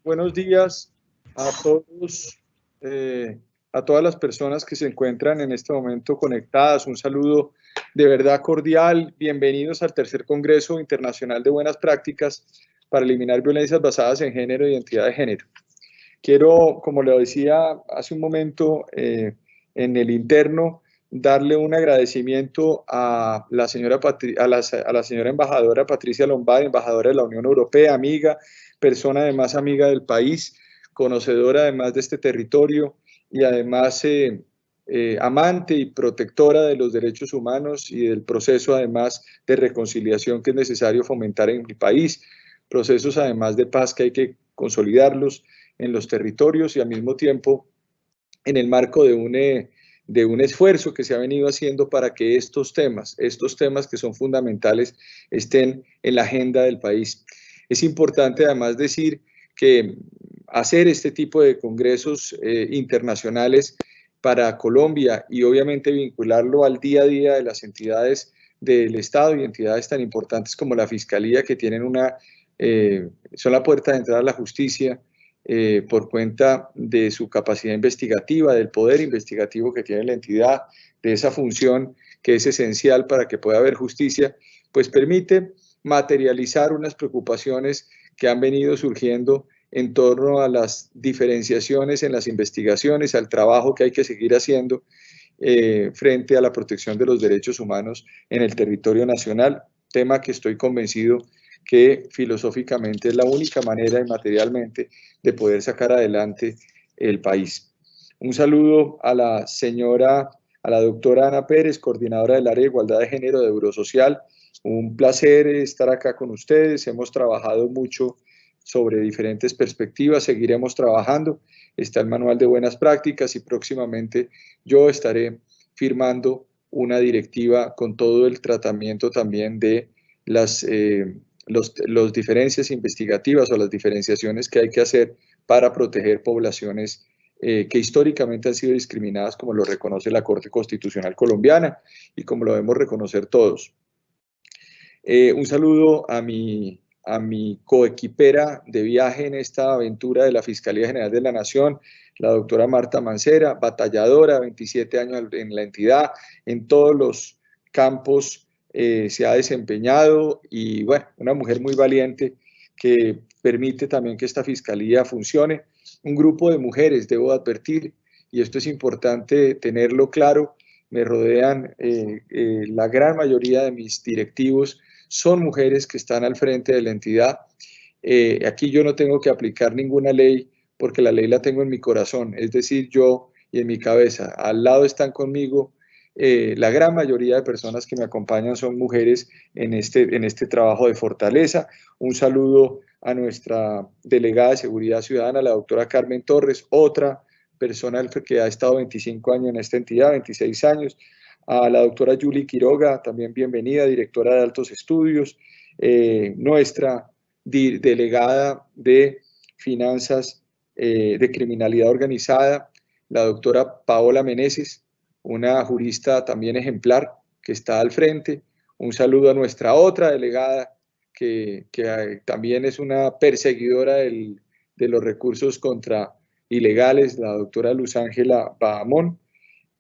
buenos días a todos, a todas las personas que se encuentran en este momento conectadas. Un saludo de verdad cordial. Bienvenidos al tercer Congreso Internacional de Buenas Prácticas para eliminar violencias basadas en género e identidad de género. Quiero, como le decía hace un momento en el interno, darle un agradecimiento a la señora, a la señora embajadora Patricia Lombard, embajadora de la Unión Europea, amiga, persona además amiga del país, conocedora además de este territorio y además amante y protectora de los derechos humanos y del proceso además de reconciliación que es necesario fomentar en el país, procesos además de paz que hay que consolidarlos en los territorios y al mismo tiempo en el marco de un esfuerzo que se ha venido haciendo para que estos temas que son fundamentales, estén en la agenda del país. Es importante además decir que hacer este tipo de congresos internacionales para Colombia y obviamente vincularlo al día a día de las entidades del Estado y entidades tan importantes como la Fiscalía, que tienen son la puerta de entrada a la justicia, por cuenta de su capacidad investigativa, del poder investigativo que tiene la entidad, de esa función que es esencial para que pueda haber justicia, pues permite materializar unas preocupaciones que han venido surgiendo en torno a las diferenciaciones en las investigaciones, al trabajo que hay que seguir haciendo frente a la protección de los derechos humanos en el territorio nacional, tema que estoy convencido que filosóficamente es la única manera y materialmente de poder sacar adelante el país. Un saludo a la doctora Ana Pérez, coordinadora del área de igualdad de género de Eurosocial. Un placer estar acá con ustedes. Hemos trabajado mucho sobre diferentes perspectivas, seguiremos trabajando. Está el manual de buenas prácticas y próximamente yo estaré firmando una directiva con todo el tratamiento también de las diferencias investigativas o las diferenciaciones que hay que hacer para proteger poblaciones que históricamente han sido discriminadas, como lo reconoce la Corte Constitucional Colombiana y como lo debemos reconocer todos. Un saludo a mi coequipera de viaje en esta aventura de la Fiscalía General de la Nación, la doctora Marta Mancera, batalladora, 27 años en la entidad, en todos los campos se ha desempeñado y bueno, una mujer muy valiente que permite también que esta fiscalía funcione. Un grupo de mujeres, debo advertir, y esto es importante tenerlo claro, me rodean la gran mayoría de mis directivos son mujeres que están al frente de la entidad. Aquí yo no tengo que aplicar ninguna ley porque la ley la tengo en mi corazón, es decir, yo y en mi cabeza. Al lado están conmigo la gran mayoría de personas que me acompañan son mujeres en este trabajo de fortaleza. Un saludo a nuestra delegada de Seguridad Ciudadana, la doctora Carmen Torres, otra persona que ha estado 25 años en esta entidad, 26 años. A la doctora Julie Quiroga, también bienvenida, directora de Altos Estudios, nuestra delegada de Finanzas de Criminalidad Organizada, la doctora Paola Meneses, una jurista también ejemplar que está al frente. Un saludo a nuestra otra delegada que también es una perseguidora de los recursos contra ilegales, la doctora Luz Ángela Bahamón,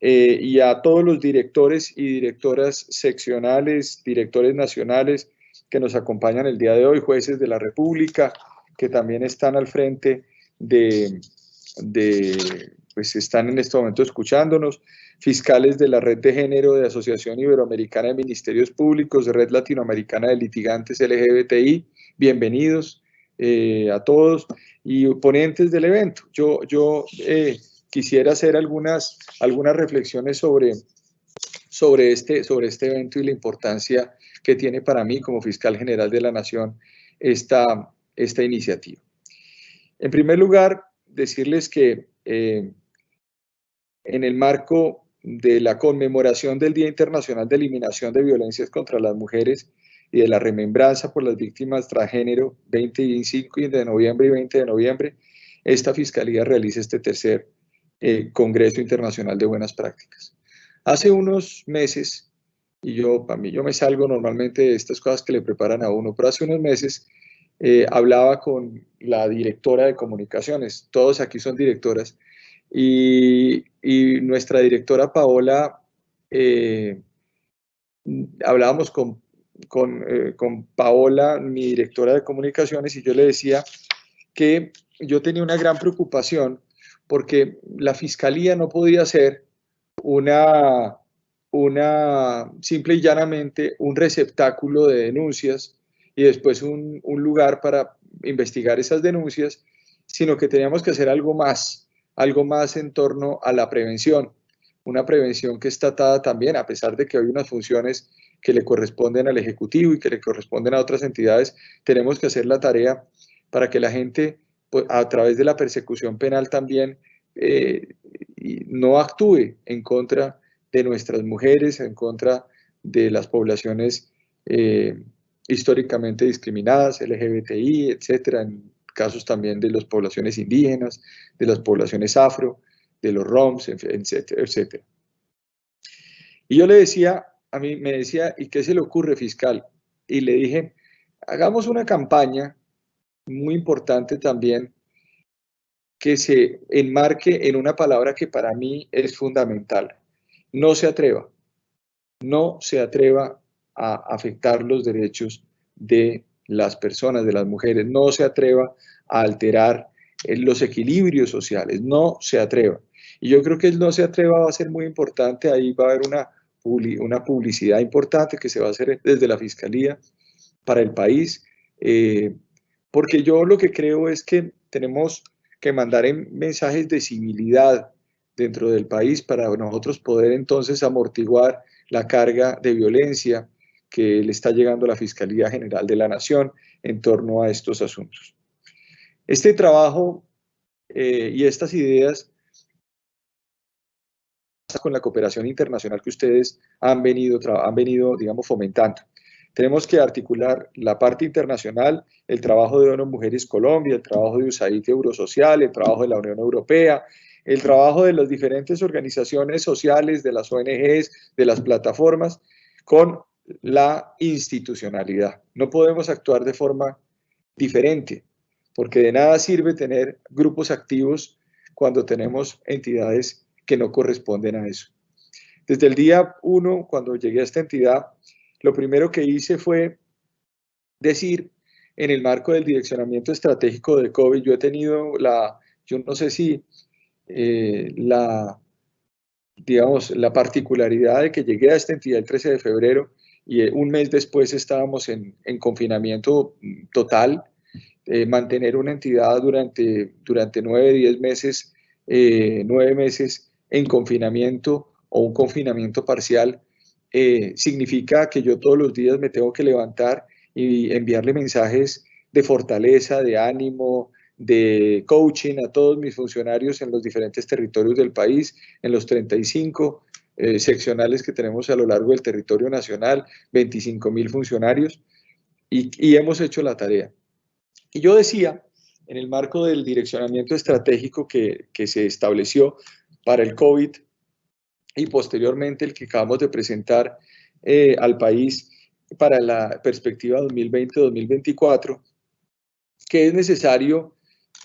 y a todos los directores y directoras seccionales, directores nacionales que nos acompañan el día de hoy, jueces de la República, que también están al frente pues están en este momento escuchándonos, fiscales de la Red de Género de Asociación Iberoamericana de Ministerios Públicos, Red Latinoamericana de Litigantes LGBTI, bienvenidos a todos, y ponentes del evento. Yo quisiera hacer algunas reflexiones sobre este evento y la importancia que tiene para mí como fiscal general de la Nación esta iniciativa. En primer lugar, decirles que en el marco de la conmemoración del Día Internacional de Eliminación de Violencias contra las Mujeres y de la remembranza por las víctimas transgénero 25 de noviembre y 20 de noviembre, esta Fiscalía realiza este tercer Congreso Internacional de Buenas Prácticas. Hace unos meses, y yo me salgo normalmente de estas cosas que le preparan a uno, pero hace unos meses hablaba con la directora de comunicaciones, todos aquí son directoras, y nuestra directora Paola, hablábamos con Paola, mi directora de comunicaciones, y yo le decía que yo tenía una gran preocupación porque la fiscalía no podía ser una, una simple y llanamente un receptáculo de denuncias y después un lugar para investigar esas denuncias, sino que teníamos que hacer algo más en torno a la prevención, una prevención que está atada también, a pesar de que hay unas funciones que le corresponden al Ejecutivo y que le corresponden a otras entidades, tenemos que hacer la tarea para que la gente, pues, a través de la persecución penal también, no actúe en contra de nuestras mujeres, en contra de las poblaciones eh, históricamente discriminadas, LGBTI, etcétera, en casos también de las poblaciones indígenas, de las poblaciones afro, de los ROMs, etcétera, etcétera. Y yo le decía, a mí me decía, ¿y qué se le ocurre, fiscal? Y le dije, hagamos una campaña muy importante también que se enmarque en una palabra que para mí es fundamental. No se atreva, no se atreva a afectar los derechos de las personas, de las mujeres, no se atreva a alterar los equilibrios sociales, no se atreva. Y yo creo que el no se atreva va a ser muy importante, ahí va a haber una publicidad importante que se va a hacer desde la Fiscalía para el país, porque yo lo que creo es que tenemos que mandar mensajes de civilidad dentro del país para nosotros poder entonces amortiguar la carga de violencia que le está llegando a la Fiscalía General de la Nación en torno a estos asuntos. Este trabajo y estas ideas con la cooperación internacional que ustedes han venido, digamos, fomentando. Tenemos que articular la parte internacional, el trabajo de ONU Mujeres Colombia, el trabajo de USAID Eurosocial, el trabajo de la Unión Europea, el trabajo de las diferentes organizaciones sociales, de las ONGs, de las plataformas, con la institucionalidad. No podemos actuar de forma diferente, porque de nada sirve tener grupos activos cuando tenemos entidades que no corresponden a eso. Desde el día 1, cuando llegué a esta entidad, lo primero que hice fue decir, en el marco del direccionamiento estratégico de COVID, yo no sé si digamos, la particularidad de que llegué a esta entidad el 13 de febrero y un mes después estábamos en confinamiento total, mantener una entidad durante 9, 10 meses, 9 meses en confinamiento o un confinamiento parcial, significa que yo todos los días me tengo que levantar y enviarle mensajes de fortaleza, de ánimo, de coaching a todos mis funcionarios en los diferentes territorios del país, en los 35 seccionales que tenemos a lo largo del territorio nacional, 25.000 funcionarios, y hemos hecho la tarea. Y yo decía, en el marco del direccionamiento estratégico que se estableció para el COVID y posteriormente el que acabamos de presentar al país para la perspectiva 2020-2024, que es necesario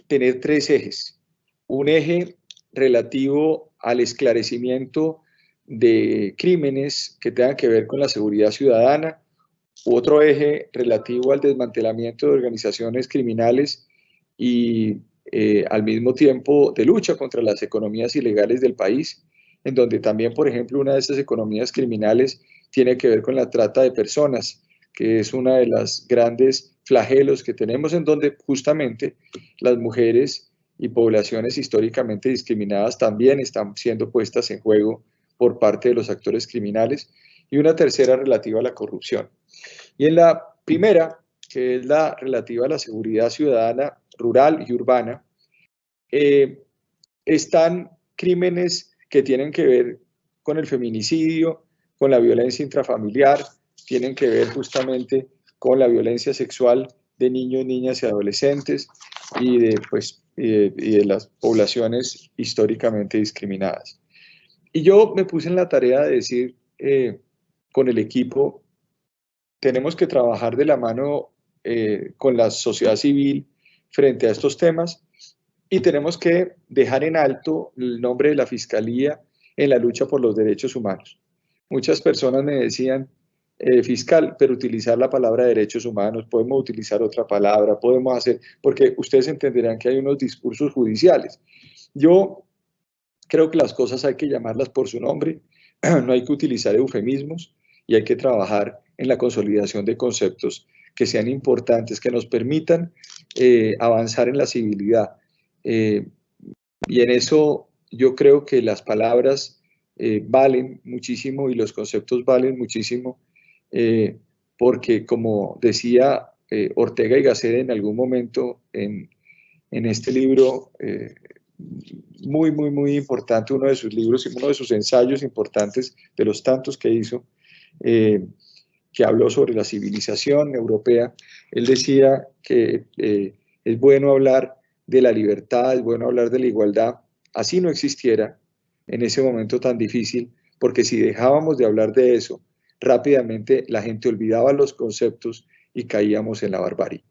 tener 3 ejes. Un eje relativo al esclarecimiento de crímenes que tengan que ver con la seguridad ciudadana, otro eje relativo al desmantelamiento de organizaciones criminales y al mismo tiempo de lucha contra las economías ilegales del país, en donde también, por ejemplo, una de esas economías criminales tiene que ver con la trata de personas, que es una de las grandes flagelos que tenemos, en donde justamente las mujeres y poblaciones históricamente discriminadas también están siendo puestas en juego por parte de los actores criminales, y una tercera relativa a la corrupción. Y en la primera, que es la relativa a la seguridad ciudadana rural y urbana, están crímenes que tienen que ver con el feminicidio, con la violencia intrafamiliar, tienen que ver justamente con la violencia sexual de niños, niñas y adolescentes y de las poblaciones históricamente discriminadas. Y yo me puse en la tarea de decir con el equipo, tenemos que trabajar de la mano con la sociedad civil frente a estos temas, y tenemos que dejar en alto el nombre de la Fiscalía en la lucha por los derechos humanos. Muchas personas me decían, fiscal, pero utilizar la palabra derechos humanos, podemos utilizar otra palabra, podemos hacer, porque ustedes entenderán que hay unos discursos judiciales. Yo creo que las cosas hay que llamarlas por su nombre, no hay que utilizar eufemismos y hay que trabajar en la consolidación de conceptos que sean importantes, que nos permitan avanzar en la civilidad. Y en eso yo creo que las palabras valen muchísimo y los conceptos valen muchísimo, porque como decía Ortega y Gasset en algún momento en este libro, muy importante, uno de sus libros, uno de sus ensayos importantes, de los tantos que hizo, que habló sobre la civilización europea, él decía que es bueno hablar de la libertad, es bueno hablar de la igualdad, así no existiera en ese momento tan difícil, porque si dejábamos de hablar de eso, rápidamente la gente olvidaba los conceptos y caíamos en la barbarie.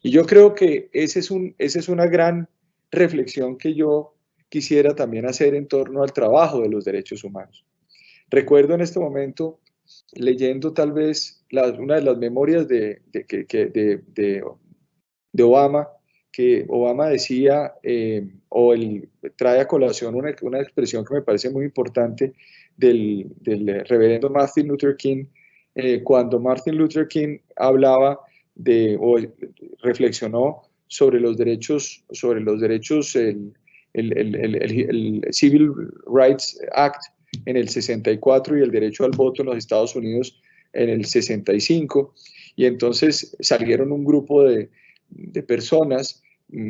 Y yo creo que esa es una gran reflexión que yo quisiera también hacer en torno al trabajo de los derechos humanos. Recuerdo en este momento, leyendo tal vez una de las memorias de Obama, que Obama decía, trae a colación una expresión que me parece muy importante del reverendo Martin Luther King, cuando Martin Luther King hablaba o reflexionó sobre los derechos, el Civil Rights Act en el 64 y el derecho al voto en los Estados Unidos en el 65, y entonces salieron un grupo de personas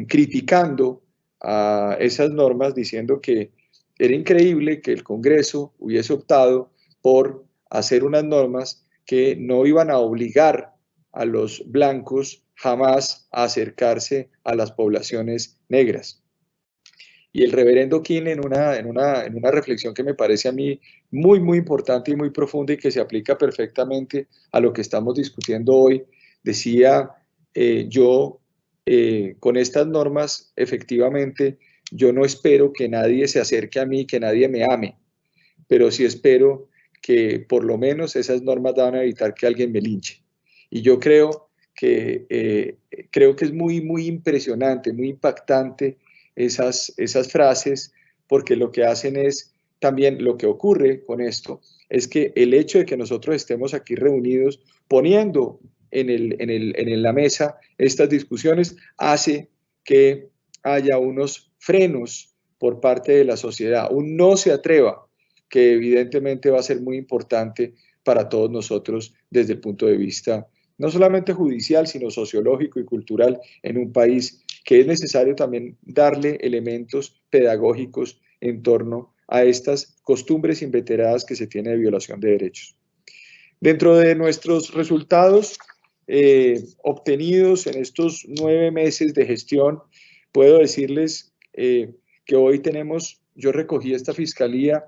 criticando a esas normas, diciendo que era increíble que el Congreso hubiese optado por hacer unas normas que no iban a obligar a los blancos jamás a acercarse a las poblaciones negras. Y el reverendo King, en una reflexión que me parece a mí muy importante y muy profunda y que se aplica perfectamente a lo que estamos discutiendo hoy, decía, con estas normas, efectivamente, yo no espero que nadie se acerque a mí, que nadie me ame, pero sí espero que por lo menos esas normas van a evitar que alguien me linche. Y yo creo que es muy impresionante, muy impactante esas frases, porque lo que hacen es, también lo que ocurre con esto, es que el hecho de que nosotros estemos aquí reunidos poniendo en la mesa estas discusiones hace que haya unos frenos por parte de la sociedad, un no se atreva, que evidentemente va a ser muy importante para todos nosotros desde el punto de vista no solamente judicial, sino sociológico y cultural en un país que es necesario también darle elementos pedagógicos en torno a estas costumbres inveteradas que se tienen de violación de derechos. Dentro de nuestros resultados obtenidos en estos 9 meses de gestión, puedo decirles que hoy yo recogí esta fiscalía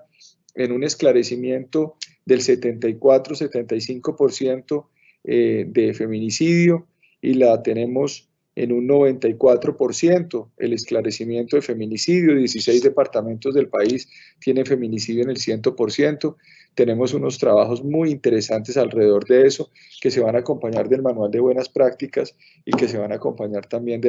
en un esclarecimiento del 74-75% de feminicidio, y la tenemos en un 94% el esclarecimiento de feminicidio. 16 departamentos del país tienen feminicidio en el 100%. Tenemos unos trabajos muy interesantes alrededor de eso, que se van a acompañar del manual de buenas prácticas y que se van a acompañar también de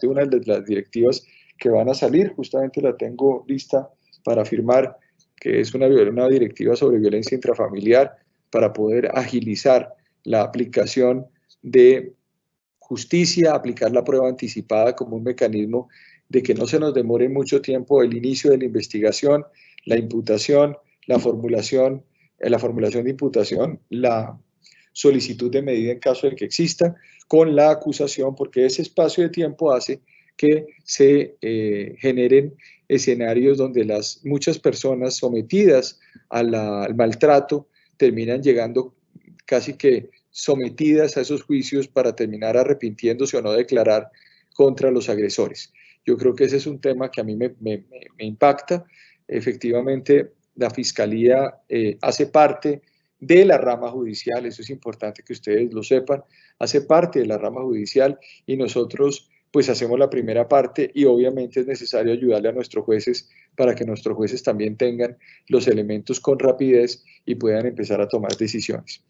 una de las directivas que van a salir. Justamente la tengo lista para firmar, que es una directiva sobre violencia intrafamiliar, para poder agilizar la aplicación de justicia, aplicar la prueba anticipada como un mecanismo de que no se nos demore mucho tiempo el inicio de la investigación, la imputación, la formulación de imputación, la solicitud de medida en caso de que exista, con la acusación, porque ese espacio de tiempo hace que se generen escenarios donde muchas personas sometidas al maltrato terminan llegando casi que sometidas a esos juicios para terminar arrepintiéndose o no declarar contra los agresores. Yo creo que ese es un tema que a mí me impacta. Efectivamente, la Fiscalía hace parte de la rama judicial, eso es importante que ustedes lo sepan, hace parte de la rama judicial y nosotros pues hacemos la primera parte y obviamente es necesario ayudarle a nuestros jueces para que nuestros jueces también tengan los elementos con rapidez y puedan empezar a tomar decisiones.